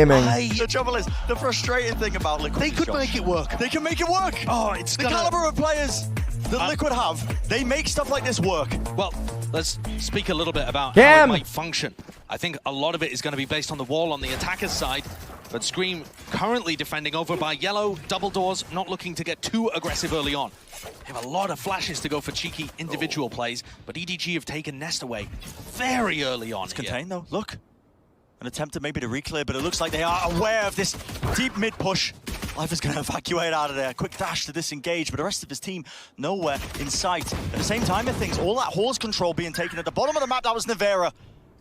The trouble is, the frustrating thing about Liquid, they could make it work. They can make it work. Oh, it's the caliber of players that Liquid have. They make stuff like this work. Well, let's speak a little bit about how it might function. I think a lot of it is going to be based on the wall on the attacker's side. But Scream currently defending over by Yellow, double doors, not looking to get too aggressive early on. They have a lot of flashes to go for cheeky individual plays, but EDG have taken Nest away very early on. It's contained though, look. An attempt maybe to reclear, but it looks like they are aware of this deep mid push. Life is going to evacuate out of there. Quick dash to disengage, but the rest of his team nowhere in sight. At the same time of things, all that horse control being taken at the bottom of the map, that was Nevera.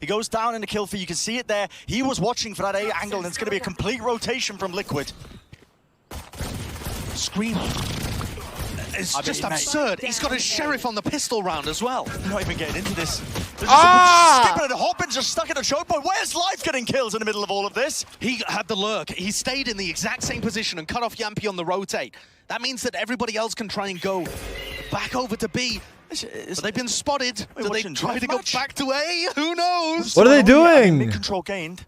He goes down in the kill feed, you can see it there. He was watching for that A angle, and it's going to be a complete rotation from Liquid. Scream. It's just absurd. He's got a sheriff on the pistol round as well. They're not even getting into this. They're just skipping and hopping, just stuck at a choke point. Where's Life getting kills in the middle of all of this? He had the lurk. He stayed in the exact same position and cut off Yampy on the rotate. That means that everybody else can try and go back over to B. But they've been spotted. Do they try to go back to A? Who knows? What are they doing? Mid-control gained.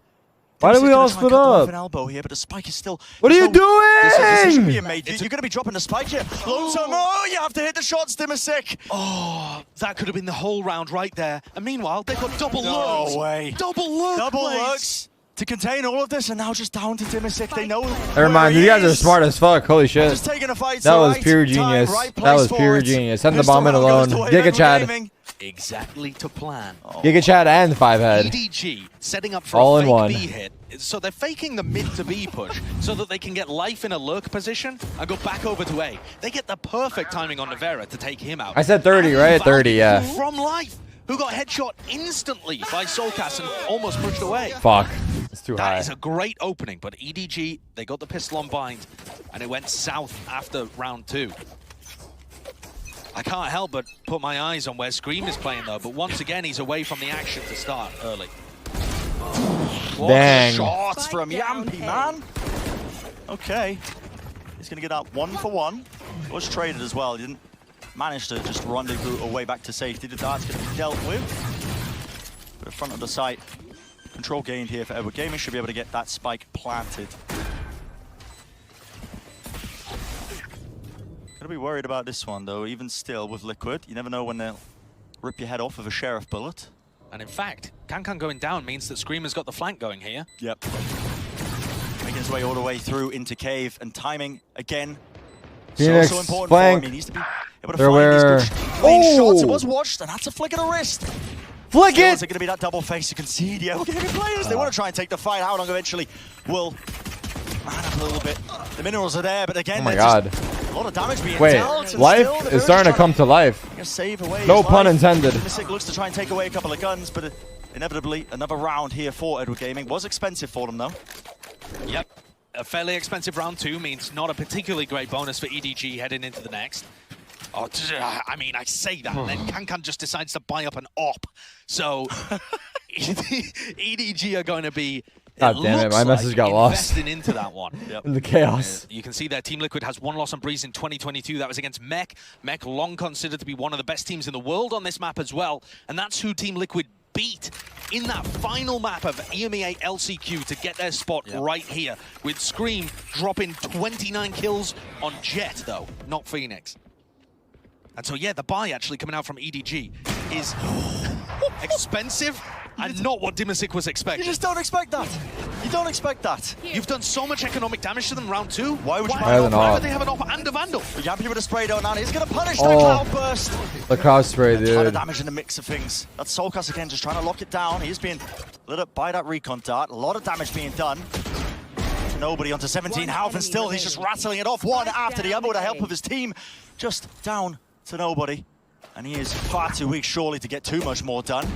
Why do we all split up? An elbow here, but the spike is still. What are you doing? You're going to be dropping the spike here. Oh, you have to hit the shots, Dimasic. Oh, that could have been the whole round right there. And meanwhile, they've got double lurks. No way. Double lurks to contain all of this, and now just down to Dimasic. They know. Never mind, you guys are smart as fuck. Holy shit. Just taking a fight. That was pure genius. That was pure genius. Send the bomb in alone. Giga Chad. Exactly to plan. Giga Chad and 5-head. EDG setting up for all a in fake one. B hit. So they're faking the mid to B push so that they can get Life in a lurk position and go back over to A. They get the perfect timing on Nevera to take him out. I said 30, right? 30, yeah. From Life, who got headshot instantly by Soulcast and almost pushed away. Fuck. It's too high. That is a great opening, but EDG, they got the pistol on bind, and it went south after round 2. I can't help but put my eyes on where Scream is playing, though, but once again, he's away from the action to start early. Dang. Shots from Yampy, man. Okay. He's going to get that 1-for-1. Was traded as well. He didn't manage to just rendezvous away back to safety. The dart's going to be dealt with. But the front of the site. Control gained here for Edward Gaming. Should be able to get that spike planted. Gotta be worried about this one, though. Even still, with Liquid, you never know when they'll rip your head off with a sheriff bullet. And in fact, Kankan going down means that Screamer's got the flank going here. Yep. Making his way all the way through into cave, and timing again. Phoenix, so important flank. for him. He needs to be able to find these good clean shots. It was watched, and that's a flick of the wrist. Flick it! Is it going to be that double face? You can see the Gaming players. They want to try and take the fight. How long eventually will man up a little bit. The minerals are there, but again, oh my god. A lot of damage being dealt. Life is starting to come to life. Save away no pun intended. Dimasic looks to try and take away a couple of guns, but inevitably another round here for Edward Gaming. Was expensive for them though. Yep. A fairly expensive round 2 means not a particularly great bonus for EDG heading into the next. Oh, I mean, I say that, and then Kankan just decides to buy up an op. So EDG are going to be. God damn it, my message got lost. Investing into that one. Yep. In the chaos. You can see that Team Liquid has 1 loss on Breeze in 2022. That was against Mech. Mech long considered to be one of the best teams in the world on this map as well. And that's who Team Liquid beat in that final map of EMEA LCQ to get their spot right here. With Scream dropping 29 kills on Jet, though, not Phoenix. And so, yeah, the buy actually coming out from EDG is expensive and not what Dimasic was expecting. You just don't expect that. You don't expect that. You've done so much economic damage to them round 2. Why would you Why would they have an op and a Vandal? Yampy with a spray down, and he's going to punish that cloud burst. The cloud spray, dude. A ton of damage in the mix of things. That's Soulcast again, just trying to lock it down. He's being lit up by that recon dart. A lot of damage being done. Nobody onto 17 health, and still he's just rattling it off one after the other with the help of his team. Just down to nobody. And he is far too weak, surely, to get too much more done.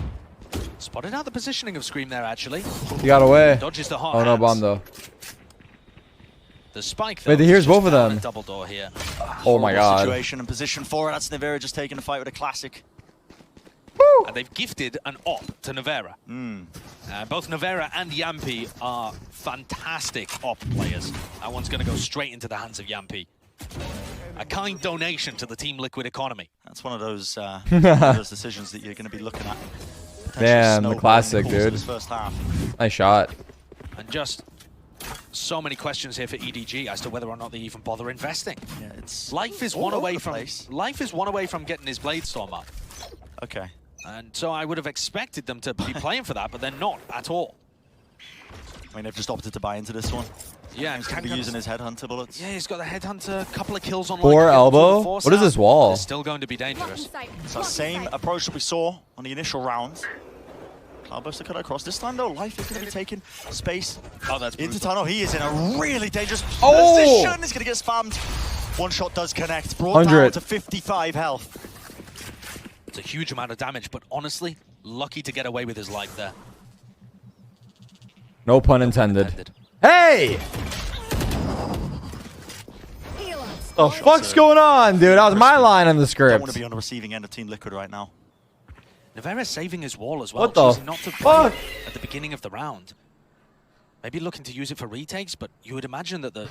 Spotted out the positioning of Scream there, actually. He got away. Dodges the hot no hands. bomb, though. The spike, though. Wait, here's both of them. Double door here. Oh my god. Situation and position for it. That's Nevera just taking the fight with a classic. Woo! And they've gifted an op to Nevera. Both Nevera and Yampy are fantastic op players. That one's going to go straight into the hands of Yampy. A kind donation to the Team Liquid economy. That's one of those decisions that you're going to be looking at. Damn, the classic, dude. First half. Nice shot. And just so many questions here for EDG as to whether or not they even bother investing. Yeah, it's Life is one away from getting his Blade Storm up. Okay. And so I would have expected them to be playing for that, but they're not at all. I mean, they've just opted to buy into this one. Yeah, He's going to be using his Headhunter bullets. Yeah, he's got the Headhunter, a couple of kills on 4 elbow? What is this wall? It's still going to be dangerous. It's that same approach that we saw on the initial round. Cloudburster cut across. This time, though, Life is going to be taking space into tunnel. He is in a really dangerous position. He's going to get spammed. One shot does connect. Brought down to 55 health. It's a huge amount of damage, but honestly, lucky to get away with his life there. No pun intended. Hey! The fuck's going on, dude? That was my line on the I don't script. want to be on the receiving end of Team Liquid right now. Nevera's saving his wall as well. What the choosing not to play at the beginning of the round. Maybe looking to use it for retakes, but you would imagine that the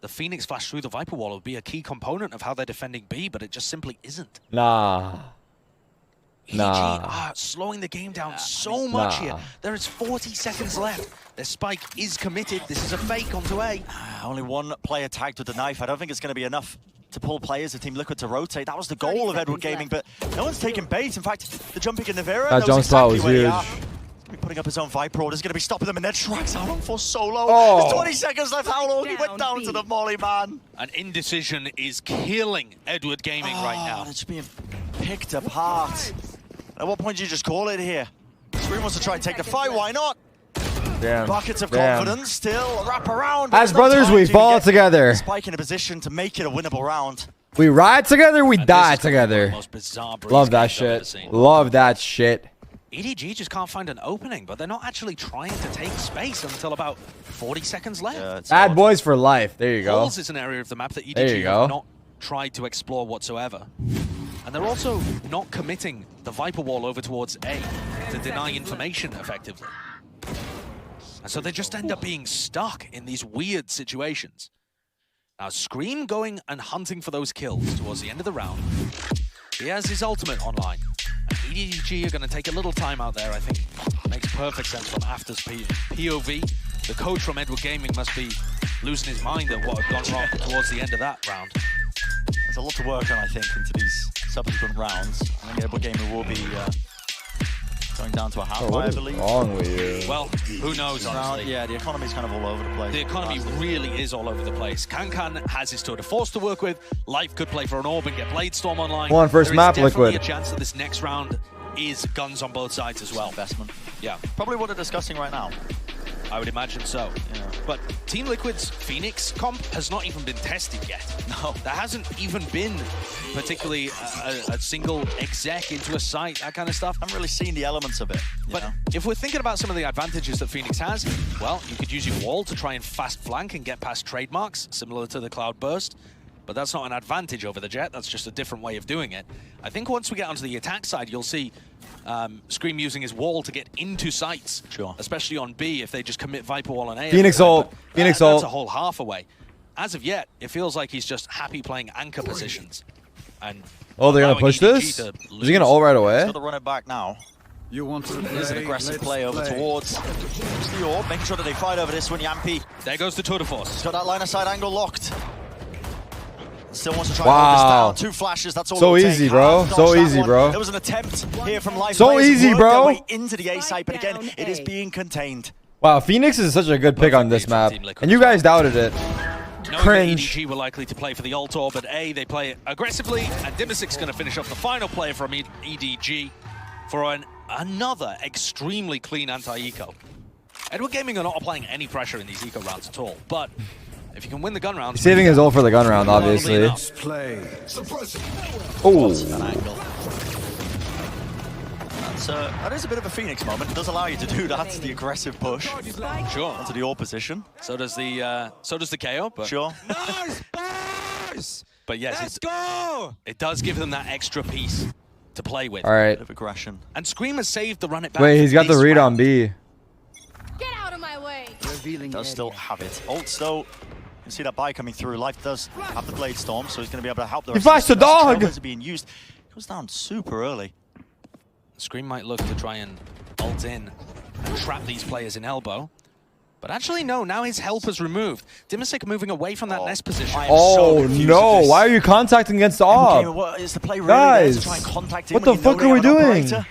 Phoenix flash through the Viper wall would be a key component of how they're defending B, but it just simply isn't. Nah. EDG are slowing the game down so much here. There is 40 seconds left. Their spike is committed. This is a fake onto A. Only one player tagged with the knife. I don't think it's going to be enough to pull players of Team Liquid to rotate. That was the goal of Edward Gaming, but no one's taking bait. In fact, the jumping in Nevera that jump spot was huge. He's putting up his own Viper order. He's going to be stopping them, and then Shrek's out on for solo. There's 20 seconds left. How long? He went down to the molly, man. An indecision is killing Edward Gaming right now. It's being picked apart. At what point do you just call it here? Scream wants to try and take the fight. Why not? Damn. Buckets of confidence still wrap around. As brothers, we fall together. Spike in a position to make it a winnable round. We ride together, we die together. Love that shit. Love that shit. EDG just can't find an opening, but they're not actually trying to take space until about 40 seconds left. Yeah, Bad boys for life. There you go. Halls is an area of the map that EDG have not tried to explore whatsoever. And they're also not committing the Viper wall over towards A to deny information effectively. And so they just end up being stuck in these weird situations. Now, Scream going and hunting for those kills towards the end of the round. He has his ultimate online. And EDG are going to take a little time out there, I think. Makes perfect sense from After's POV. The coach from Edward Gaming must be losing his mind at what had gone wrong towards the end of that round. There's a lot to work on, I think, into these subsequent rounds. I think Edward Gaming will be going down to a halfway, I believe. What's wrong with you? Well, who knows, honestly. Yeah, the economy's kind of all over the place. The economy really is all over the place. Kankan has his tour de force to work with. Life could play for an orb and get Blade Storm online. Come on, first map, Liquid. There's definitely Liquid. a chance that this next round is guns on both sides as well. Investment. Yeah. Probably what they're discussing right now. I would imagine so. Yeah. But Team Liquid's Phoenix comp has not even been tested yet. No. There hasn't even been particularly a single exec into a site, that kind of stuff. I haven't really seen the elements of it. But if we're thinking about some of the advantages that Phoenix has, well, you could use your wall to try and fast flank and get past trademarks, similar to the Cloud Burst. But that's not an advantage over the Jet, that's just a different way of doing it. I think once we get onto the attack side, you'll see Scream using his wall to get into sites. Sure. Especially on B if they just commit Viper Wall on A. Phoenix ult. Phoenix ult. That's a whole half away. As of yet, it feels like he's just happy playing anchor positions. And oh, they're going to push this? Is he going to ult right away? He's got to run it back now. You want to play? There's an aggressive play over towards the orb, making sure that they fight over this one. Yampi. There goes the tour de force. He's got that line of sight angle locked. Still wants to try and hold this down. 2 flashes, that's all so it'll easy, take. bro. So easy, bro. There was an attempt here from Life. So easy, bro. Into the A site, but again, it is being contained. Wow, Phoenix is such a good pick on this map. And you guys doubted it. Cringe. EDG were likely to play for the ult orb, but A, they play it aggressively, and Dimasic's going to finish off the final player from EDG for another extremely clean anti-eco. Edward Gaming are not applying any pressure in these eco rounds at all, but if you can win the gun round... Saving his ult for the gun round, obviously. Oh. That is a bit of a Phoenix moment. It does allow you to do that, the aggressive push. Sure. Onto the orb position. So does the KO, but... Sure. But yes, it does give them that extra piece to play with. All right. Bit of aggression. And Scream has saved the run it back. Wait, he's got the read on B. Get out of my way. Does still have it. Ult though. You can see that buy coming through. Life does have the Blade Storm, so he's going to be able to help the rest. He flashed the dog! Trailblazers being used. Goes down super early. Scream might look to try and ult in and trap these players in elbow. But actually, no. Now his help is removed. Dimasic moving away from that nest position. Oh, no. Why are you contacting against the AWP? What is the play really Guys, there to try and contact him what when the you know fuck they are we have an doing? operator?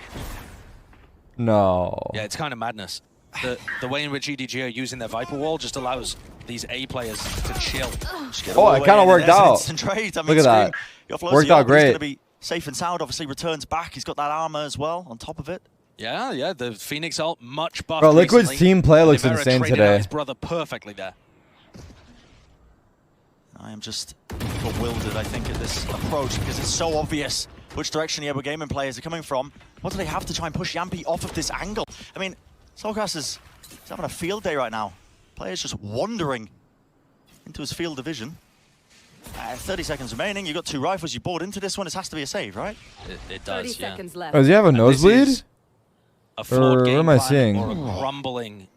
No. Yeah, it's kind of madness. The way in which EDG are using their Viper Wall just allows these A players to chill. Oh, it kind of worked out. Look at that. Worked out great. He's going to be safe and sound. Obviously returns back. He's got that armor as well on top of it. Yeah, the Phoenix ult much buffed. Bro, Liquid's recently. team play looks Rivera insane traded today. out his brother perfectly there. I am just bewildered, I think, at this approach because it's so obvious which direction the Edward Gaming players are coming from. What do they have to try and push Yampi off of this angle? I mean, Soulcast is having a field day right now. Players just wandering into his field of vision. 30 seconds remaining. You've got 2 rifles. You board into this one. It has to be a save, right? It does, 30 yeah. seconds left. Oh, does he have a nosebleed? A flawed Or game what am I plan seeing? or a crumbling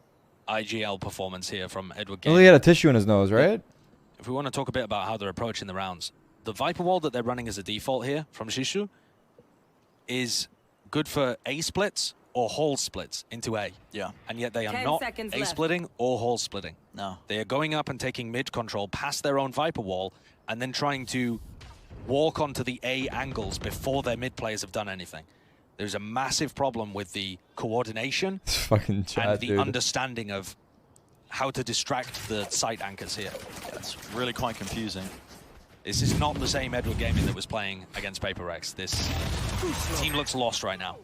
IGL performance here from Edward Well, Gaming. he had a tissue in his nose, right? If we want to talk a bit about how they're approaching the rounds, the Viper Wall that they're running as a default here from Shishu is good for A splits or hole splits into A. Yeah. And yet they are 10 not seconds A left. splitting or hole splitting. No. They are going up and taking mid control past their own Viper Wall and then trying to walk onto the A angles before their mid players have done anything. There's a massive problem with the coordination It's fucking chat, and the dude. understanding of how to distract the site anchors here. It's really quite confusing. This is not the same Edward Gaming that was playing against Paper Rex. This team looks lost right now.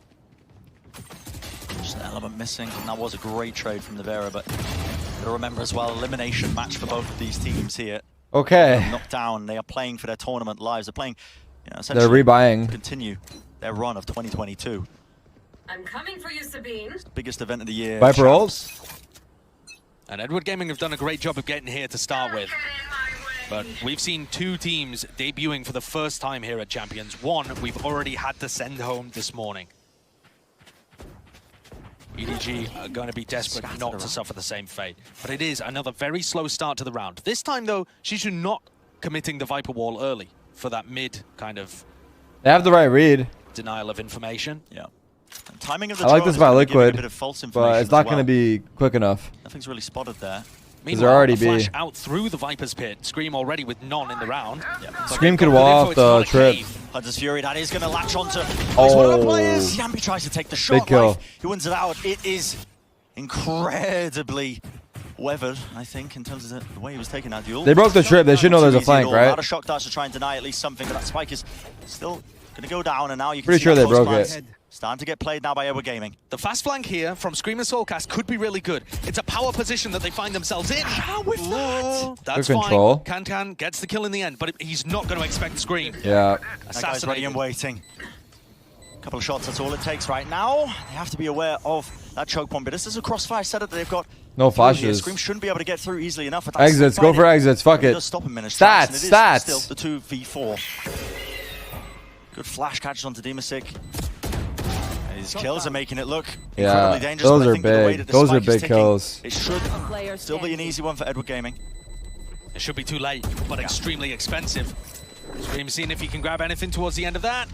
Just an element missing, and that was a great trade from Rivera, but gotta remember as well, elimination match for both of these teams here. Okay. Knocked down, they are playing for their tournament lives. They're playing, They're essentially rebuying. continue their run of 2022. I'm coming for you, Sabine. Biggest event of the year. Viper Chaps. ults? And Edward Gaming have done a great job of getting here to start with. But we've seen 2 teams debuting for the first time here at Champions. One, we've already had to send home this morning. EDG are going to be desperate not to suffer the same fate. But it is another very slow start to the round. This time, though, Shishu not committing the Viper Wall early for that mid kind of They have the right read, denial of information. Yeah. And timing of the I like drone this is by gonna give you Liquid, a bit of false information but it's not as going to well. be quick enough. Nothing's really spotted there. Meanwhile, already a flash B. out through the Viper's pit. Scream already with none in the round. Yeah. Scream could Good wall info, off it's not the a trip. cave. Hunter's Fury, that is going to latch onto Oh. one of the players. Yampi tries to take the shot. Big kill. Life. He wins it out. It is incredibly weathered, I think, in terms of the way he was taking that duel. They broke the trip. They should know there's a flank, A right? lot of shock darts to try and deny at least something, but that spike is still going to go down, and now you can Pretty see sure that they broke close it. lines starting to get played now by Edward Gaming. The fast flank here from Scream and Soulcast could be really good. It's a power position that they find themselves in. How with that? That's Good control. fine. Can gets the kill in the end, but he's not going to expect Scream. Yeah. That guy's ready and waiting. Couple of shots, that's all it takes right now. They have to be aware of that choke point, but this is a crossfire setup that they've got. No through here. flashes. Scream shouldn't be able to get through easily enough. But Exits. Go for exits. Fuck it. Does stop him in his tracks, and it is Stats. still the 2v4. Good flash catches onto Dimasic. And his kills are making it look Yeah, incredibly dangerous. those but I are think with the way big. that the Those are spike is big ticking, kills. It should Player still be an standing. easy one for Edward Gaming. It should be too late, but extremely expensive. Scream seeing if he can grab anything towards the end of that.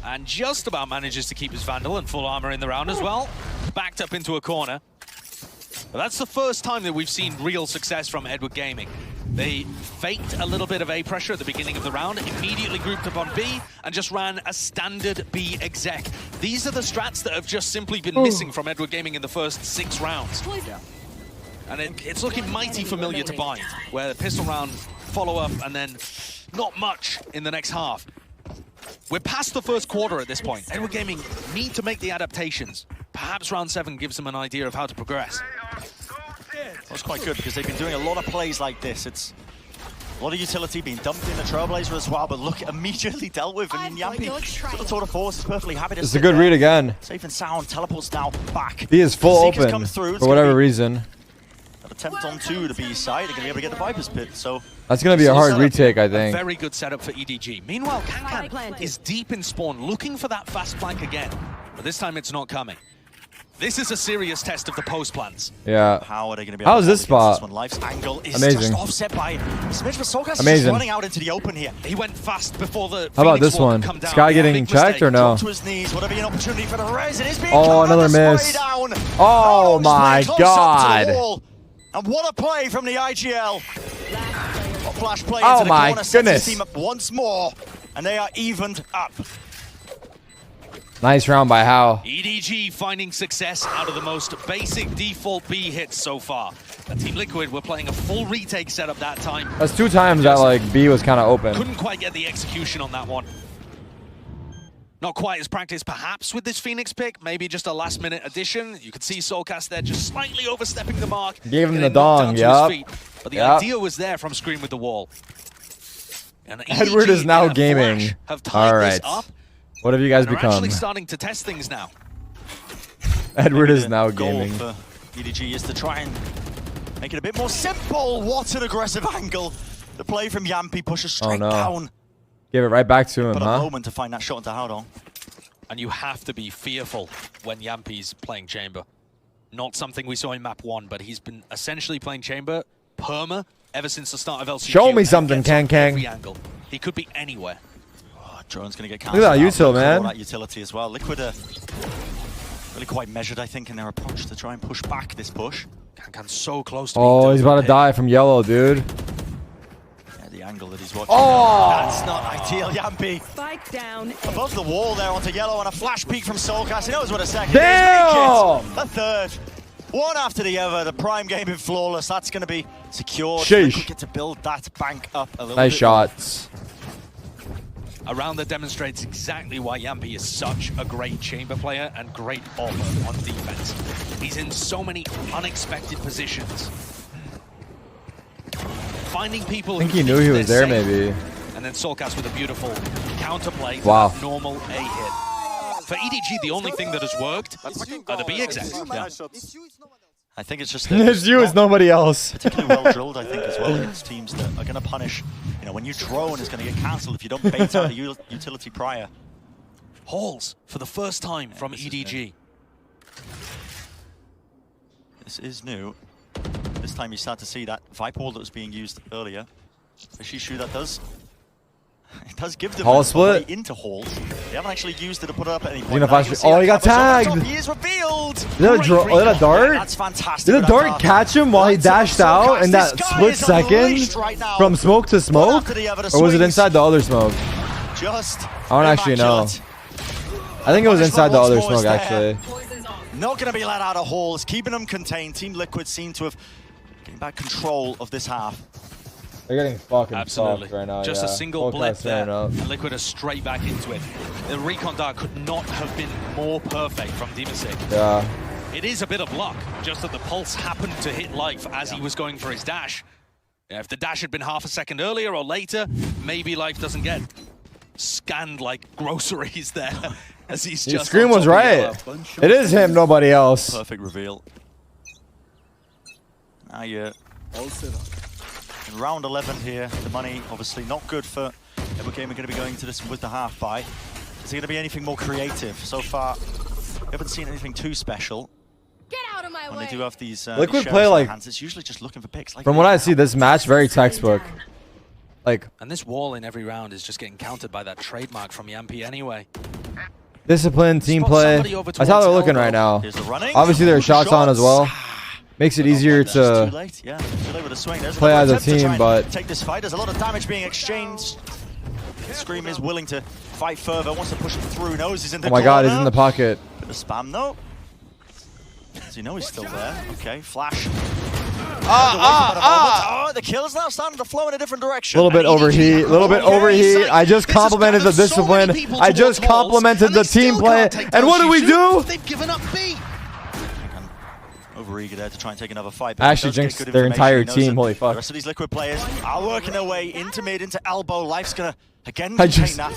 And just about manages to keep his Vandal and full armor in the round as well. Backed up into a corner. But that's the first time that we've seen real success from Edward Gaming. They faked a little bit of A pressure at the beginning of the round, immediately grouped up on B, and just ran a standard B exec. These are the strats that have just simply been missing from Edward Gaming in the first 6 rounds. And it's looking mighty familiar to Bind, where the pistol round, follow-up, and then not much in the next half. We're past the first quarter at this point. Edward Gaming need to make the adaptations. Perhaps round 7 gives them an idea of how to progress. That's quite good because they've been doing a lot of plays like this. It's a lot of utility being dumped in the Trailblazer as well, but look, immediately dealt with. And Yampi, for the tour de force, is perfectly happy to It's a sit good there. read again. Safe and sound, teleports now back. B is full Zeke's open come through. It's for gonna whatever be reason. an attempt on 2 to be side. They're going to be able to get the Viper's Pit, so... That's going to be a hard retake, I A think. very good setup for EDG. Meanwhile, Kankan is deep in spawn, looking for that fast flank again. But this time it's not coming. This is a serious test of the post plans. Yeah. How are they going to be How able is to this hold against spot? This one? Life's angle is Amazing. just offset by Smidge, but Soulcast is Amazing. just running out into the open here. He went fast before the How about Phoenix this wall one? could come down. Sky getting Big checked mistake. or no? Drop to his knees, would there be an opportunity for the res? It is being Oh, covered, another the spray miss. down. Oh just my very close up to the God. wall. And what a play from the IGL. A flash play Oh into the my corner, sets goodness. his team up once more, and they are evened up. Nice round by How. EDG finding success out of the most basic default B hits so far. But Team Liquid were playing a full retake setup that time. That's 2 times that like B was kind of open. Couldn't quite get the execution on that one. Not quite as practiced perhaps with this Phoenix pick. Maybe just a last minute addition. You could see Soulcast there just slightly overstepping the mark. Gave him the getting knocked dong, down to his yup. feet. But the Yep. idea was there from Scream with the wall. And Edward EDG is now in a gaming. flash have tied All this right. up. What have you guys They're become? actually starting to test things now. Edward Maybe is the now goal gaming. for EDG is to try and make it a bit more simple. What an aggressive angle. The play from Yampi pushes straight no. down. Give it right back to him, But a huh? moment to find that shot into Howdong. And you have to be fearful when Yampi's playing Chamber. Not something we saw in map 1, but he's been essentially playing Chamber perma ever since the start of LCQ. Show me and something, gets on Kang. every angle. He could be anywhere. Oh, Drone's going to get Look at that cancelled. util, man. That utility as well. Liquid are really quite measured, I think, in their approach to try and push back this push. Kankan's so close to being Oh, done he's about to here. die from yellow, dude. Yeah, the angle that he's watching. Oh! That's not ideal, Yampi. Spike down. Above the wall there onto yellow and a flash peek from Soulcast. He knows what a second Damn! is. Make it a third. One after the other. The prime game in flawless. That's going to be secured. Sheesh. Liquid get to build that bank up a little Nice bit. shots. A round that demonstrates exactly why Yampi is such a great Chamber player and great on defense. He's in so many unexpected positions. Finding people I think who he knew think he was they're there, safe. maybe. And then Soulcast with a beautiful counterplay to Wow. that normal A hit. For EDG, the only thing that has worked are the B execs. Yeah. I think it's just It's you, it's nobody else. particularly well drilled, I think, as well against teams that are going to punish. You know, when you drone, it's going to get cancelled if you don't bait out a utility prior. Halls for the first time from this is EDG. This is new. This time you start to see that Viper wall that was being used earlier. Shishu, that does. It does give them Hall a split. way into halls. They haven't actually used it to put it up at any point. gonna Now you flash can it. see Oh, that he got Campbell's on the tagged. top. He is revealed. Did a dart? That's fantastic. Did the with dart that catch him while he Lights up dashed out Soulcast. in This that guy split is second unleashed right now. from smoke to smoke? after the other, the Or was it swings. inside the other smoke? Just I don't actually know. immaculate. I think it was inside the other Punishment smoke, once more is actually. Poison's off. Not going to be let out of halls, keeping them contained. Team Liquid seem to have getting back control of this half. They're getting fucking Absolutely. fucked right now. Just yeah. a single Full blip cast there. tearing up. And Liquid are straight back into it. The recon dart could not have been more perfect from Demasik. Yeah. It is a bit of luck, just that the pulse happened to hit Life as he was going for his dash. If the dash had been half a second earlier or later, maybe Life doesn't get scanned like groceries there. As he's The just screen on was top of right. yellow. It is him, nobody else. Perfect reveal. Now you're in round 11 here. The money obviously not good for Ever Gamer. Going to be going to this with the half buy. Is there going to be anything more creative? So far, we haven't seen anything too special. Get out of my When way. they do have these Liquid these play shares in like- their hands, it's usually just looking for picks. Like From what I see, this match very textbook. Like And this wall in every round is just getting countered by that trademark from Yampi anyway. discipline, team Spot play. somebody over That's how they're towards looking elbow. right now. Here's the running. Obviously, there are shots on as well. Makes it easier Just too to. late. Yeah, too late with a swing. There's play another as a attempt to team, try and but- take this fight. There's a lot of damage being exchanged. Scream is willing to fight further. Wants to push it through. Knows he's in the Oh my god, he's corner. in the pocket. Bit of spam though. Does he know he's still there? Okay, flash. Oh, the kill's now starting to flow in a different direction. A little bit And EDG overheat, a little bit okay, overheat. I just This has complimented the gathered so many discipline. people I just towards Halls, complimented and the they still team play. can't take And down what do we Shishu. do? They've given up B. Overeager there to try and take another fight. I actually he does get jinxed good their information. entire He knows team, that holy fuck. The rest of these Liquid players are working their way into mid, into elbow. Life's gonna again I contain just- that.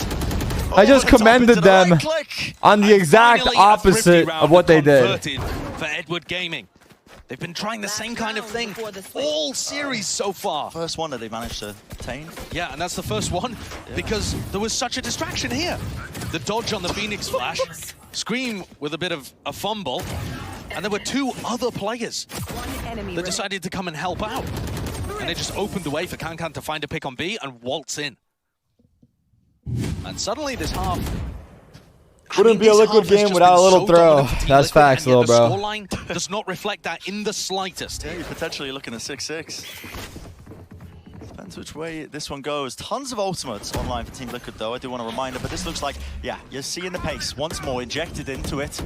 I just Over the top commended into the them right click. on the exact Finally, a thrifty opposite round of what they did. converted for Edward Gaming. They've been trying the same kind of thing all series so far. First one that they managed to attain. Yeah, and that's the first one because there was such a distraction here. The dodge on the Phoenix flash, Scream with a bit of a fumble, and there were two other players that decided to come and help out. And they just opened the way for Kankan to find a pick on B and waltz in. And suddenly this half Wouldn't be a Liquid game without a little throw. That's facts, little bro. The scoreline does not reflect that in the slightest. Yeah, you're potentially looking at 6-6. Depends which way this one goes. Tons of ultimates online for Team Liquid, though. I do want to remind it, but this looks like, yeah, you're seeing the pace once more injected into it.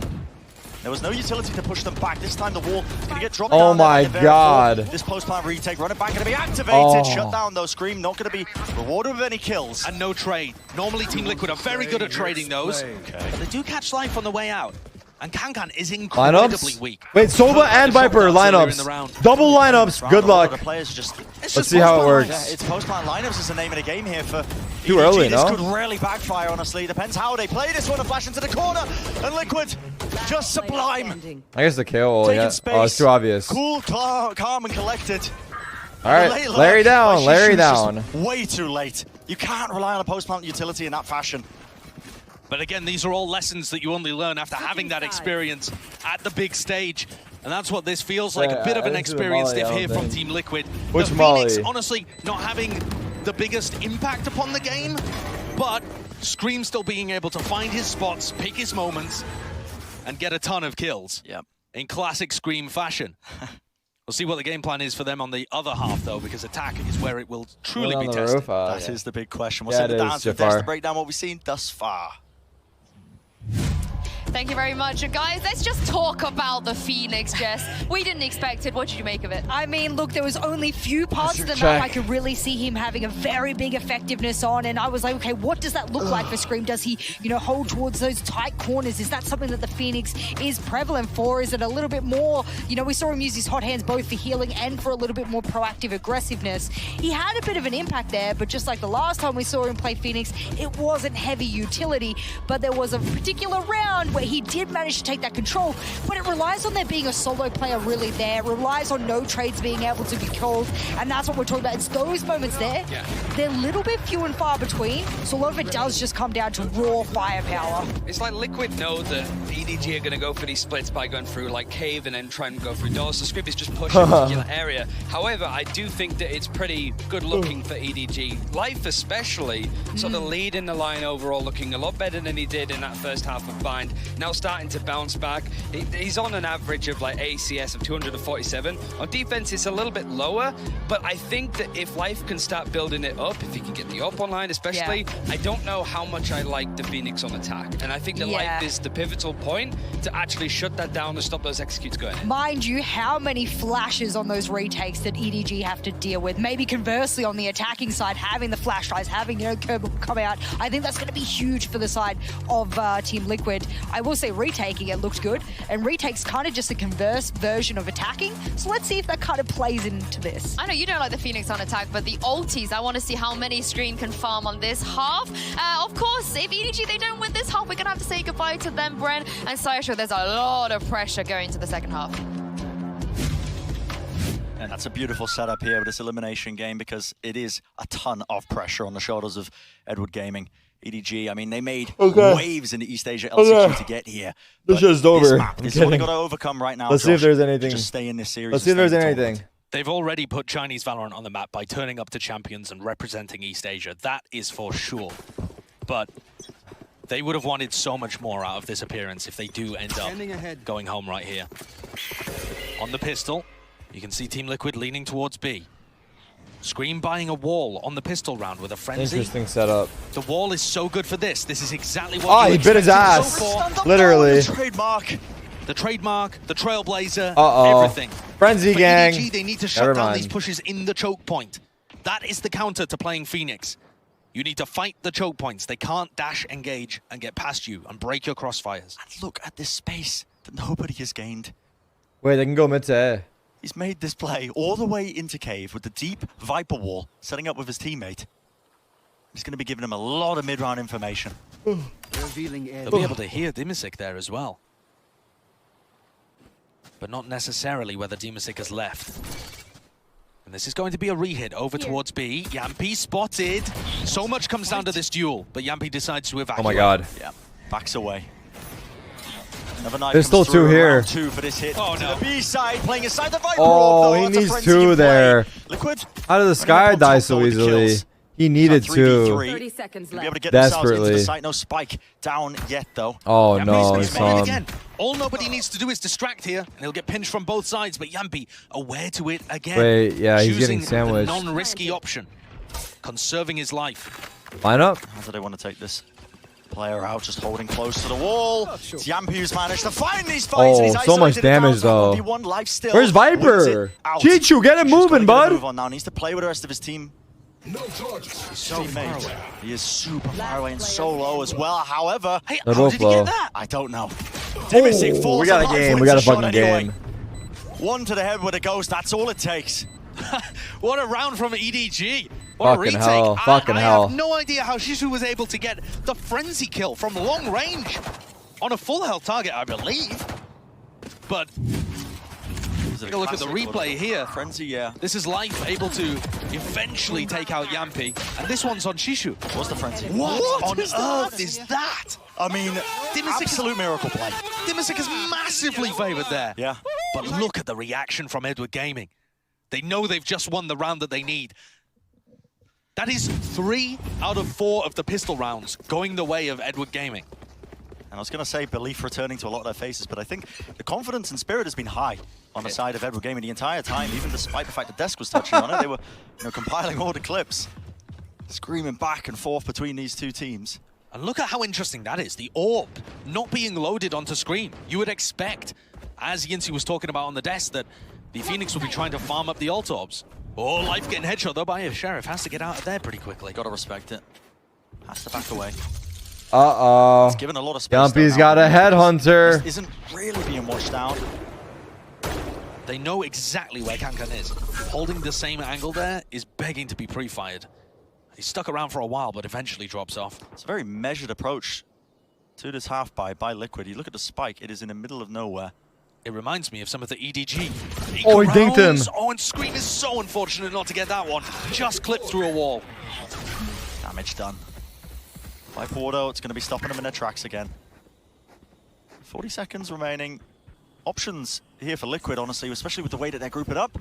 There was no utility to push them back. This time the wall is going to get dropped down. Oh my god. This post-plant retake, run it back, going to be activated. Shut down, though. Scream not going to be rewarded with any kills. And no trade. Normally Team Liquid are very good at trading those. Okay. But they do catch life on the way out. And Kankan is incredibly weak. Wait, Sova and Viper lineups. Double lineups. Good luck. Let's see how it works. Yeah, it's post-plant lineups is the name of the game here for Too EDG. early, This no? could really backfire, honestly. Depends how they play this one. A flash into the corner. And Liquid, just sublime. I guess the KO, Taking yeah. space. Oh, it's too obvious. Cool, calm, and collected. All right, Larry down, Larry down. Way too late. You can't rely on a post-plant utility in that fashion. But again, these are all lessons that you only learn after having that experience at the big stage. And that's what this feels like, a bit of an experience diff here from Team Liquid. Which the Molly? Phoenix, honestly, not having the biggest impact upon the game, but Scream still being able to find his spots, pick his moments, and get a ton of kills. Yep. In classic Scream fashion. We'll see what the game plan is for them on the other half, though, because attack is where it will truly be tested. That is the big question. We'll Yeah, see the it is, dance with Jafar. this to break down what we've seen thus far. Thank you very much. And guys, let's just talk about the Phoenix, Jess. We didn't expect it. What did you make of it? I mean, look, there was only few parts of the map I could really see him having a very big effectiveness on, and I was like, okay, what does that look like for Scream? Does he, you know, hold towards those tight corners? Is that something that the Phoenix is prevalent for? Is it a little bit more, you know, we saw him use his hot hands both for healing and for a little bit more proactive aggressiveness. He had a bit of an impact there, but just like the last time we saw him play Phoenix, it wasn't heavy utility, but there was a particular round where he did manage to take that control, but it relies on there being a solo player really there. It relies on no trades being able to be called, and that's what we're talking about. It's those moments there. Yeah. They're a little bit few and far between, so a lot of it does just come down to raw firepower. It's like Liquid know that EDG are going to go for these splits by going through like cave and then try and go through doors. So Scrib is just pushing a particular area. However, I do think that it's pretty good looking for EDG. Life especially, sort of leading the line overall, looking a lot better than he did in that first half of Bind. Now starting to bounce back. He's on an average of like ACS of 247. On defense, it's a little bit lower, but I think that if Life can start building it up, if he can get the up online especially, I don't know how much I like the Phoenix on attack. And I think that Life is the pivotal point to actually shut that down and stop those executes going in. Mind you, how many flashes on those retakes that EDG have to deal with? Maybe conversely on the attacking side, having the flash tries, having, you know, Kerbal come out. I think that's going to be huge for the side of Team Liquid. I will say retaking it looked good, and retake's kind of just a converse version of attacking. So let's see if that kind of plays into this. I know you don't like the Phoenix on attack, but the ultis, I want to see how many Scream can farm on this half. Of course, if EDG, they don't win this half, we're going to have to say goodbye to them, Bren. And Sayasho, there's a lot of pressure going to the second half. And that's a beautiful setup here with this elimination game, because it is a ton of pressure on the shoulders of Edward Gaming. EDG, I mean, they made waves in the East Asia LCQ to get here. This is over. This is what they got to overcome right now. Let's see if there's anything. Just stay in this series. Let's see if there's anything. They've already put Chinese Valorant on the map by turning up to Champions and representing East Asia. That is for sure. But they would have wanted so much more out of this appearance if they do end up going home right here. On the pistol, you can see Team Liquid leaning towards B. Scream buying a wall on the pistol round with a frenzy. Interesting setup. The wall is so good for this. This is exactly what he bit his ass. Literally. The trademark, the trailblazer, Uh-oh. everything. Frenzy For gang. EDG, they need to shut down these pushes in the choke point. That is the counter to playing Phoenix. You need to fight the choke points. They can't dash, engage, and get past you and break your crossfires. And look at this space that nobody has gained. Wait, they can go mid to A. He's made this play all the way into cave with the deep Viper wall, setting up with his teammate. He's going to be giving him a lot of mid-round information. They'll be able to hear Dimisic there as well. But not necessarily whether Dimisic has left. And this is going to be a re-hit over towards B. Yampi spotted. So much comes down to this duel, but Yampi decides to evacuate. Oh my god. Yeah, backs away. Another knife Pistol comes through, 2 here. round 2 for this hit. Oh, to no. the B side, playing aside the Viper. Oh, though. he That's a needs frenzy 2 in play. there. Liquid. How did the Sky die so easily? He needed So to. 3v3. 30 seconds They'll be able to left. get themselves into the Desperately. site. No spike down yet, though. Oh Yampi's no, gonna it's spin it on. again. All nobody needs to do is distract here, and he'll get pinched from both sides. But Yampi aware to it again. Wait, yeah, he's getting Choosing sandwiched. the non-risky option, conserving his life. Line up. How do they want to take this player out? Just holding close to the wall. It's Yampi who's managed to find these fights. Oh, and he's so much isolated it down damage, to though. 1v1 life still. Where's Wins Viper? it out. Chichu, get it He's moving, gotta get a bud. move on now. Needs to play with the rest of his team. So mate. He is super far away and so low as well. However, Hey, They're how both did he low. get that? I don't know. Dimisic falls we got a alive, game. wins We got the a shot fucking anyway. game. One to the head with a ghost. That's all it takes. What a round from EDG. What a Fucking retake. hell, fucking I hell. have no idea how Shishu was able to get the frenzy kill from long range on a full health target, I believe. But take a look at the replay here. Frenzy, yeah. This is Life able to eventually take out Yampi, and this one's on Shishu. What's the frenzy? What on is earth that? is that? I mean, absolute miracle play. Dimisic is massively favored there. Yeah. But look at the reaction from Edward Gaming. They know they've just won the round that they need. That is 3 out of 4 of the pistol rounds going the way of Edward Gaming. And I was going to say belief returning to a lot of their faces, but I think the confidence and spirit has been high on the side of Edward Gaming the entire time, even despite the fact that Desk was touching on it. They were compiling all the clips, screaming back and forth between these two teams. And look at how interesting that is. The orb not being loaded onto screen. You would expect, as Yinsi was talking about on the desk, that the Phoenix would be trying to farm up the ult orbs. Oh, Life getting headshot though by a Sheriff. Has to get out of there pretty quickly. Got to respect it. Has to back away. Uh-oh. Given a lot of space. Yampi's got a headhunter. This isn't really being watched down. They know exactly where Kankan is. Holding the same angle there is begging to be pre-fired. He's stuck around for a while, but eventually drops off. It's a very measured approach to this half by Liquid. You look at the spike, it is in the middle of nowhere. It reminds me of some of the EDG. Oh, he dinked him. Oh, and Scream is so unfortunate not to get that one. Just clipped through a wall. Damage done. By Porto, it's going to be stopping them in their tracks again. 40 seconds remaining. Options here for Liquid, honestly, especially with the way that they're grouping up.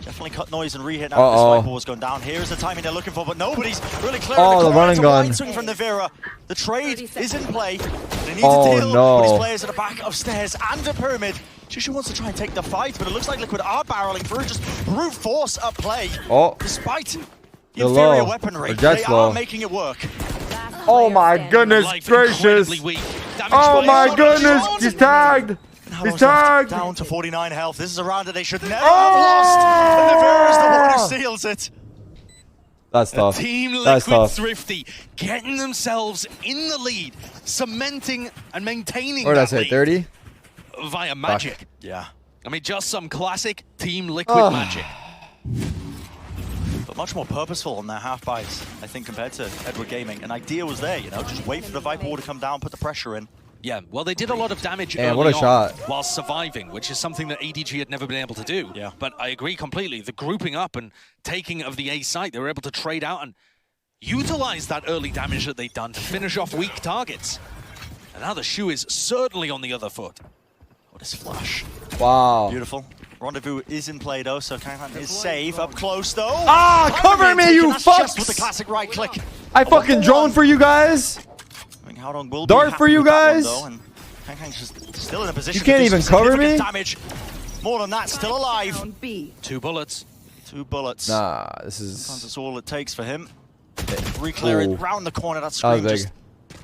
Definitely cut noise and re-hit now. This fight ball is going down. Here's the timing they're looking for, but nobody's really clear. Oh, the running gun. Wide swing from Navira. The trade is in play. They need Oh, to deal no. with his players at the back of stairs and a pyramid. Shishu wants to try and take the fight, but it looks like Liquid are barreling through. Just brute force at play. Oh. Despite the They're inferior low. weaponry, Or Jet's they are low. making it work. Oh my goodness Life gracious. incredibly weak. Damage Oh by my Shot. goodness. He's tagged. How He's long's left? tagged. Down to 49 health. This is a round that they should never have lost. And Navira is the one who seals it. That's tough. Team That's Liquid tough. Thrifty getting themselves in the lead, cementing and maintaining What did I that say, lead 30? via magic. Yeah. I mean, just some classic Team Liquid magic. But much more purposeful on their half buys, I think, compared to Edward Gaming. An idea was there, just wait for the Viper wall to come down, put the pressure in. Yeah, well, they did a lot of damage Man, early what a on shot. while surviving, which is something that EDG had never been able to do. Yeah. But I agree completely. The grouping up and taking of the A site, they were able to trade out and utilize that early damage that they'd done to finish off weak targets. And now the shoe is certainly on the other foot. What is flash? Wow. Beautiful. Rendezvous is in play though, so Kankan is safe. Up close though. Ah, cover me, you That's just with the fucks. classic right click. I fucking drone for you guys. I mean, Howdong will Dart be happy for you with that one, guys. though, and Kankan's just still in a position You can't to do even some cover significant me? damage. More than that, still alive. Round B. 2 bullets. 2 bullets. Nah, this Sometimes is... that's all it takes for him. Re-clear Ooh. it round the corner. That That screen was just big.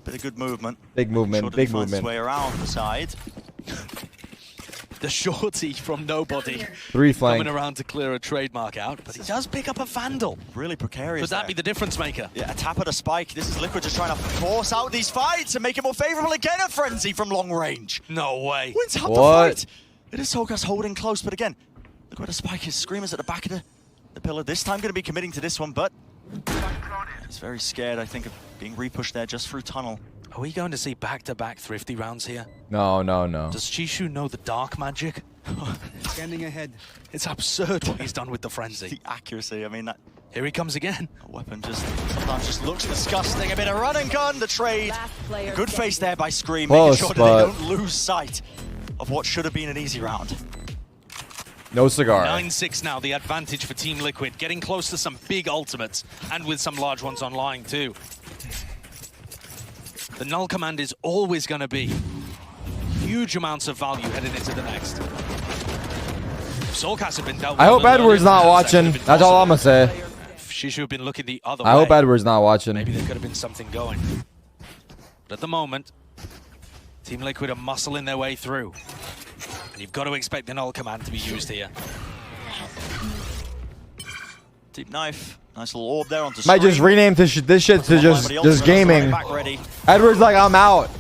bit of good movement. Big movement, Sure that big he finds his movement. way around the side. The shorty from nobody 3 flank. coming around to clear a trademark out, but he does pick up a Vandal. Really precarious. Could that there. be the difference maker? Yeah, a tap at a spike. This is Liquid just trying to force out these fights and make it more favorable. Again, a frenzy from long range. No way. Wins out What? the fight. It is Sogas holding close, but again, look where the spike is. Screamers at the back of the pillar. This time going to be committing to this one, but he's very scared, I think, of being repushed there just through tunnel. Are we going to see back-to-back Thrifty rounds here? No, no, no. Does Chishu know the dark magic? Scanning ahead. It's absurd what he's done with the frenzy. The accuracy, I mean, that Here he comes again. weapon just sometimes just looks disgusting. A bit of run and gun, the trade. Last player Good face standing. there by Scream, Close, making sure that they but- don't lose sight of what should have been an easy round. No cigar. 9-6 now, the advantage for Team Liquid. Getting close to some big ultimates, and with some large ones online too. The null command is always going to be huge amounts of value heading into the next. Soulcast have been dealt with. I hope Edward's not watching. That's all I'm gonna say. If Shishu have been looking the other way. I hope Edward's not watching. Maybe there could have been something going. But at the moment, Team Liquid are muscling their way through. And you've got to expect the null command to be used here. Deep knife. Nice little orb there onto Might just rename this shit to just gaming. Edward's like, I'm out.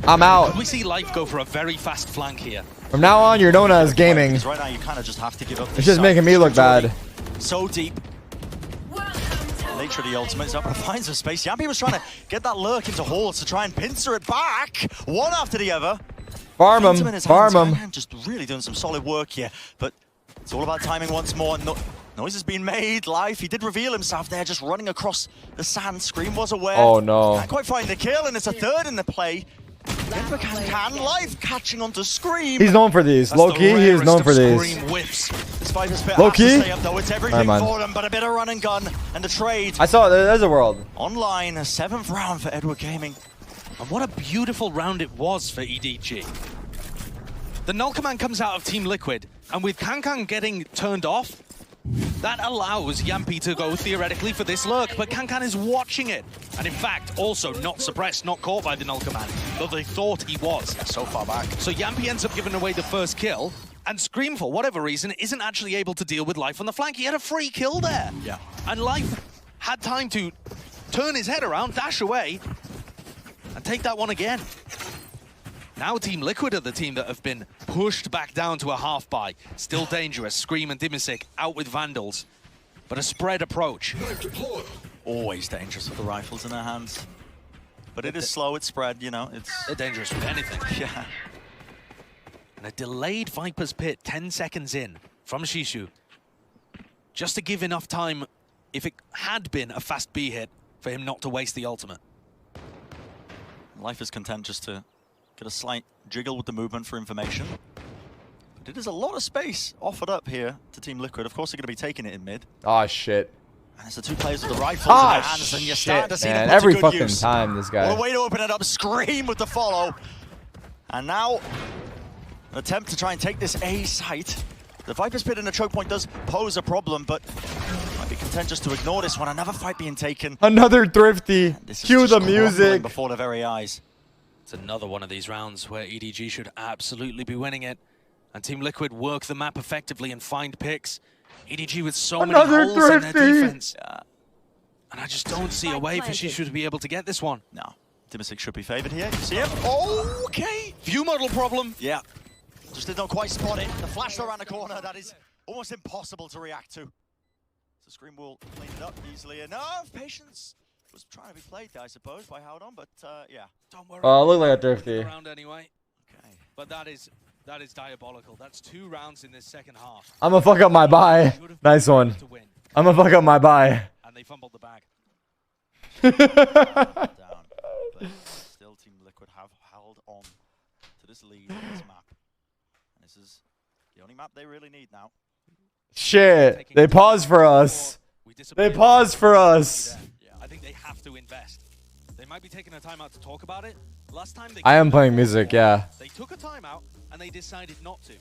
I'm out. We see Life go for a very fast flank here. From now on, you're known as gaming. Right now, you kind of just have to give up. It's just making me look bad. So deep. Nature of the ultimate is up to find some space. Yampi was trying to get that lurk into halls to try and pincer it back. One after the other. Farm him. Farm him. Just really doing some solid work here. But it's all about timing once more. Noise has been made. Life, he did reveal himself there, just running across the sand. Scream was aware. Oh no. Can't quite find the kill, and it's a third in the play. Can Life catching onto Scream. He's known for these. Low key, he is known for these. Low key? It's everything for them, but a bit of run and gun and the trade. I saw it. There's a world. Online, a 7th round for Edward Gaming. And what a beautiful round it was for EDG. The null command comes out of Team Liquid, and with Kankan getting turned off, that allows Yampi to go theoretically for this lurk, but Kankan is watching it. And in fact, also not suppressed, not caught by the null command, though they thought he was. So far back. So Yampi ends up giving away the first kill, and Scream, for whatever reason, isn't actually able to deal with Life on the flank. He had a free kill there. Yeah. And Life had time to turn his head around, dash away, and take that one again. Now Team Liquid are the team that have been pushed back down to a half buy. Still dangerous. Scream and Dimisic out with Vandals, but a spread approach. Always dangerous with the rifles in their hands. But it is slow, it's spread, you know. They're dangerous with anything. Yeah. And a delayed Viper's Pit 10 seconds in from Shishu. Just to give enough time, if it had been a fast B hit, for him not to waste the ultimate. Life is content just to get a slight jiggle with the movement for information. But it is a lot of space offered up here to Team Liquid. Of course, they're going to be taking it in mid. Oh shit. And it's the two players with the rifles in their hands, and you're starting to see them put every to good fucking use. time, this guy. What a way to open it up. Scream with the follow. And now, an attempt to try and take this A site. The Viper's Pit in the choke point does pose a problem, but might be content just to ignore this one. Another fight being taken. Another thrifty. Cue the music. Before their very eyes. It's another one of these rounds where EDG should absolutely be winning it. And Team Liquid work the map effectively and find picks. EDG with so many holes in their defense. Yeah. And I just don't see a way for Shishu to be able to get this one. No. Dimisic should be favored here. You see him? Okay. View model problem. Yeah. Just did not quite spot it. The flash around the corner, that is almost impossible to react to. So Scream will clean it up easily enough. Patience was trying to be played there, I suppose, by Howdon, but yeah. Don't worry. Oh, look like a thrifty. Around anyway. Okay. But that is diabolical. That's 2 rounds in this second half. I'm gonna fuck up my buy. Nice one. I'm gonna fuck up my buy. And they fumbled the bag. Down. But still, Team Liquid have held on to this lead in this map. And this is the only map they really need now. Shit. They paused for us. They paused for us. Yeah, I think they have to invest. They might be taking a timeout to talk about it. Last time they I am playing music, yeah. They took a timeout and they decided not to.